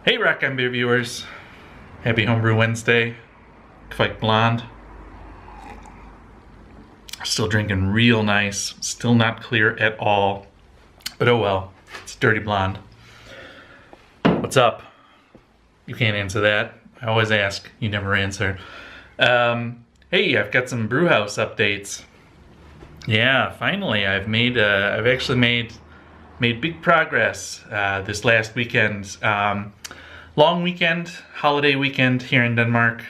Hey Rock on Beer viewers, happy Homebrew Wednesday. Kvike Blonde. Still drinking real nice, still not clear at all, but oh well, it's dirty blonde. What's up? You can't answer that. I always ask, you never answer. Hey, I've got some Brewhouse updates. Yeah, finally, I've actually made big progress this last weekend. Long weekend, holiday weekend here in Denmark.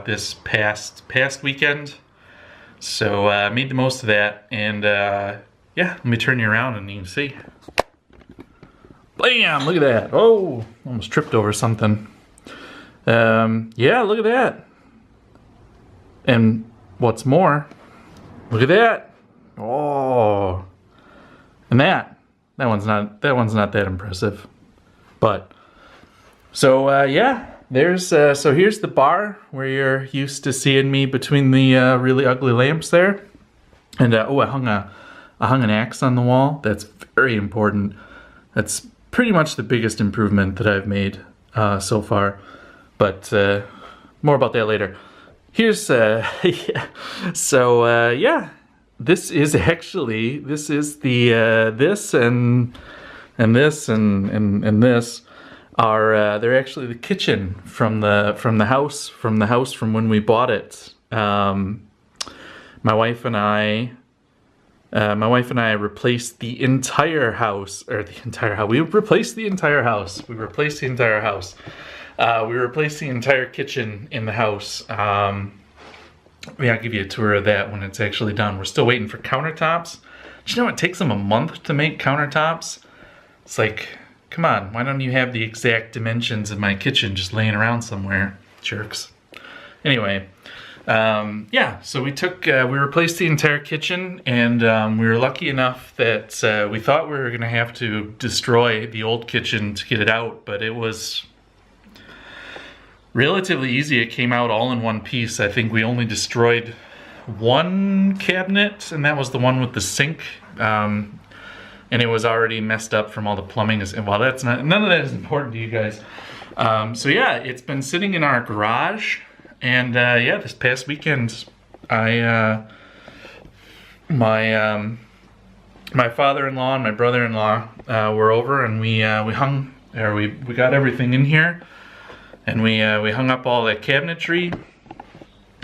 This past weekend, so made the most of that. And yeah, let me turn you around and you can see. Bam! Look at that. Oh, almost tripped over something. Yeah, look at that. And what's more, look at that. Oh, and that one's not that impressive. But so yeah, there's so here's the bar where you're used to seeing me between the really ugly lamps there. And oh, I hung an axe on the wall. That's very important. That's pretty much the biggest improvement that I've made so far. But more about that later. Here's yeah. So yeah, this is the this and this and this are they're actually the kitchen from the house from when we bought it. My wife and I replaced the entire house, or the entire house. We replaced the entire house. We replaced the entire kitchen in the house. Yeah, I'll give you a tour of that when it's actually done. We're still waiting for countertops. Do you know it takes them a month to make countertops? It's like, come on, why don't you have the exact dimensions of my kitchen just laying around somewhere, jerks. Anyway, yeah, so we replaced the entire kitchen, and we were lucky enough that we thought we were gonna have to destroy the old kitchen to get it out, but it was relatively easy. It came out all in one piece. I think we only destroyed one cabinet, and that was the one with the sink. And it was already messed up from all the plumbing. And well, none of that is important to you guys. So yeah, it's been sitting in our garage. And yeah, this past weekend, my father-in-law and my brother-in-law were over, and we got everything in here. And we hung up all that cabinetry,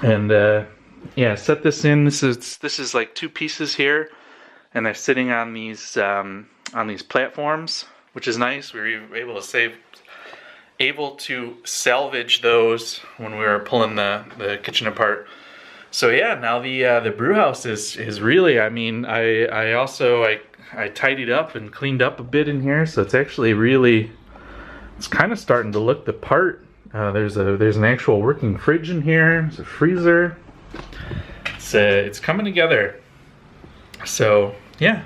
and yeah, set this in. This is like two pieces here, and they're sitting on these platforms, which is nice. We were able to salvage those when we were pulling the kitchen apart. So yeah, now the brew house is really. I mean, I tidied up and cleaned up a bit in here, so it's actually really. It's kind of starting to look the part. There's an actual working fridge in here. There's a freezer. It's coming together. So yeah.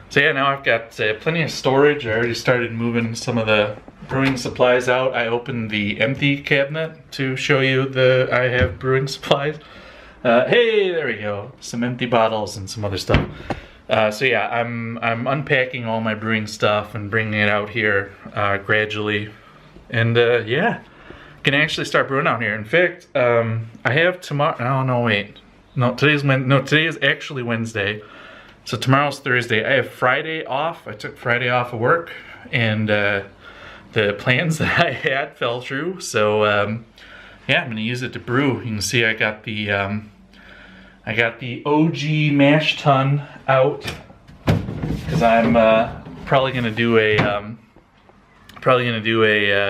So yeah, now I've got plenty of storage. I already started moving some of the brewing supplies out. I opened the empty cabinet to show you I have brewing supplies. Hey, there we go. Some empty bottles and some other stuff. So yeah, I'm unpacking all my brewing stuff and bringing it out here gradually, and yeah, can actually start brewing out here. In fact, I have tomorrow. Oh no, wait, no, today is actually Wednesday, so tomorrow's Thursday. I have Friday off. I took Friday off of work, and the plans that I had fell through. So yeah, I'm gonna use it to brew. You can see I got the OG mash tun out, because I'm probably gonna do a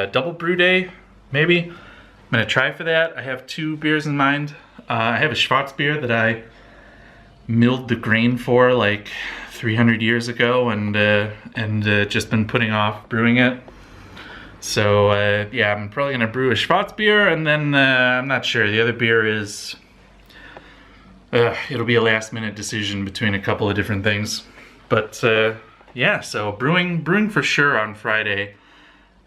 double brew day, maybe. I'm gonna try for that. I have two beers in mind. I have a Schwarzbier that I milled the grain for like 300 years ago, and just been putting off brewing it. So yeah, I'm probably gonna brew a Schwarzbier, and then I'm not sure. The other beer is. It'll be a last-minute decision between a couple of different things, but yeah. So brewing for sure on Friday,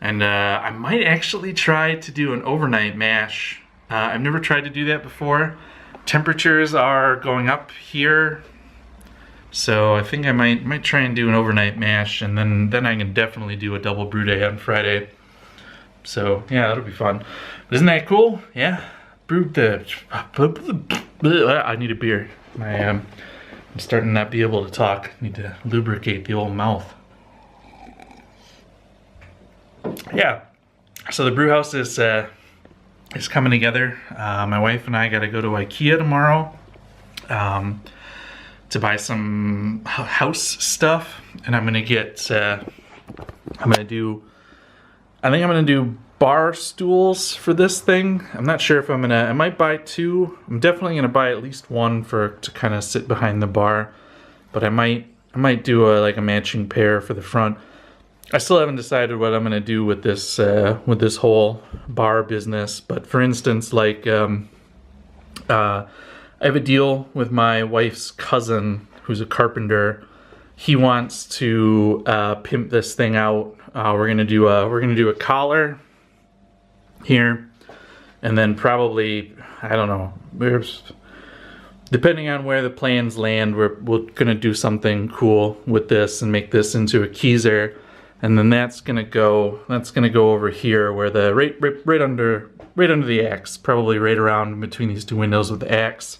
and I might actually try to do an overnight mash. I've never tried to do that before. Temperatures are going up here, so I think I might try and do an overnight mash, and then I can definitely do a double brew day on Friday. So yeah, that'll be fun. Isn't that cool? Yeah. Brewed the. I need a beer. I'm starting to not be able to talk. Need to lubricate the old mouth. Yeah. So the brew house is coming together. My wife and I got to go to IKEA tomorrow to buy some house stuff, and I'm gonna get. I think I'm gonna do bar stools for this thing. I'm not sure if I might buy 2. I'm definitely gonna buy at least 1 to kind of sit behind the bar, but I might do like a matching pair for the front. I still haven't decided what I'm gonna do with this whole bar business. But for instance, like I have a deal with my wife's cousin who's a carpenter. He wants to pimp this thing out. We're gonna do a collar here, and then probably, I don't know, depending on where the plans land, we're gonna do something cool with this and make this into a keezer, and then that's gonna go over here where the right under the axe, probably right around between these 2 windows with the axe,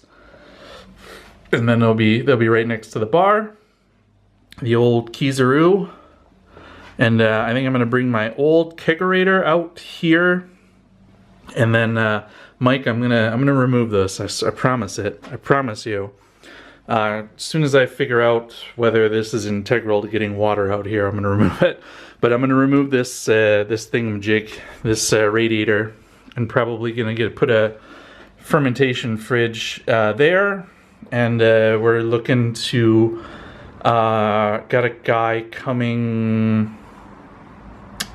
and then they'll be right next to the bar, the old keezeroo. And I think I'm gonna bring my old kegerator out here, and then Mike, I'm gonna remove this. I promise it. I promise you. As soon as I figure out whether this is integral to getting water out here, I'm gonna remove it. But I'm gonna remove this this thingamajig, this radiator, and probably gonna put a fermentation fridge there. And we're looking to got a guy coming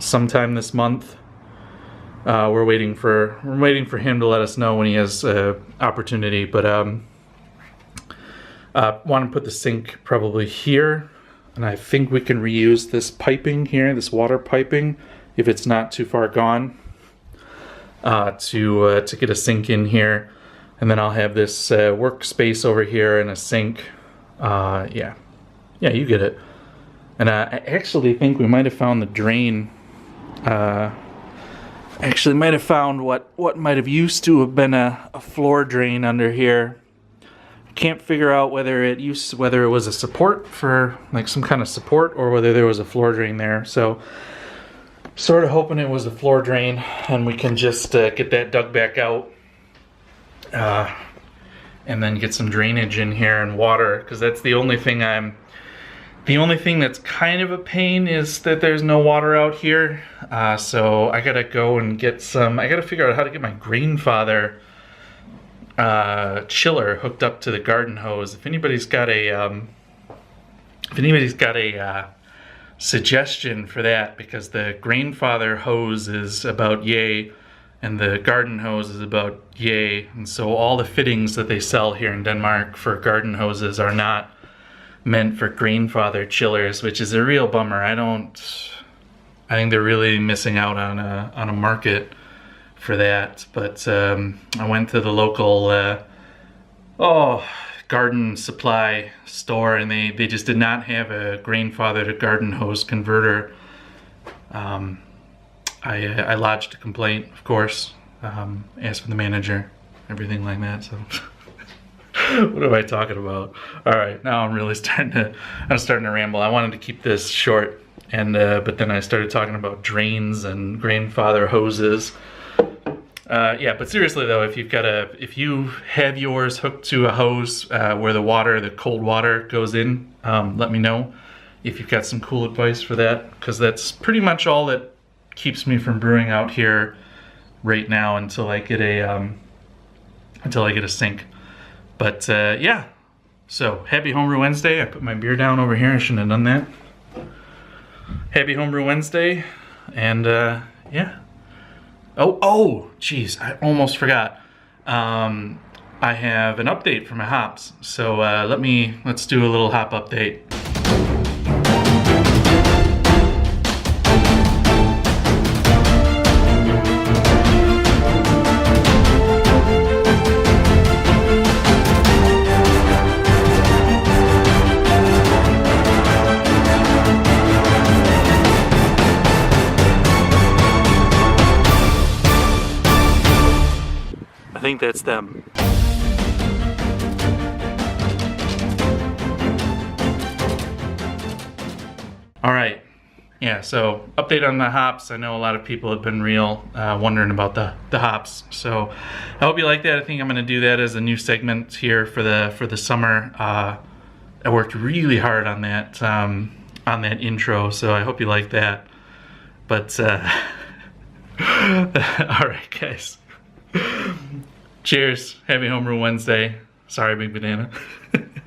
sometime this month. We're waiting for him to let us know when he has opportunity. But want to put the sink probably here, and I think we can reuse this piping here, this water piping, if it's not too far gone. To get a sink in here, and then I'll have this workspace over here and a sink. Yeah, you get it. And I actually think we might have found the drain. Actually might have found what might have used to have been a floor drain under here. Can't figure out whether it was a support for like some kind of support, or whether there was a floor drain there. So sort of hoping it was a floor drain, and we can just get that dug back out, and then get some drainage in here and water, because that's the only thing that's kind of a pain, is that there's no water out here. So I gotta go and get some. I gotta figure out how to get my grandfather chiller hooked up to the garden hose. If anybody's got a suggestion for that, because the grandfather hose is about yay, and the garden hose is about yay, and so all the fittings that they sell here in Denmark for garden hoses are not meant for grandfather chillers, which is a real bummer. I think they're really missing out on a market for that. But I went to the local garden supply store, and they just did not have a grandfather to garden hose converter. I lodged a complaint, of course, asked for the manager, everything like that. So what am I talking about? All right, now I'm starting to ramble. I wanted to keep this short, and but then I started talking about drains and grandfather hoses. Yeah, but seriously though, if you have yours hooked to a hose where the cold water goes in, let me know if you've got some cool advice for that, because that's pretty much all that keeps me from brewing out here right now until I get a sink. But yeah, so happy Homebrew Wednesday. I put my beer down over here. I shouldn't have done that. Happy Homebrew Wednesday, and yeah. Oh, geez, I almost forgot. I have an update for my hops. So let's do a little hop update. think that's them. All right. Yeah, so update on the hops. I know a lot of people have been wondering about the hops. So I hope you like that. I think I'm going to do that as a new segment here for the summer. I worked really hard on that intro, so I hope you like that. But all right, guys. Cheers. Happy Homebrew Wednesday. Sorry, Big Banana.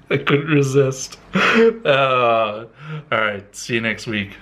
I couldn't resist. All right. See you next week.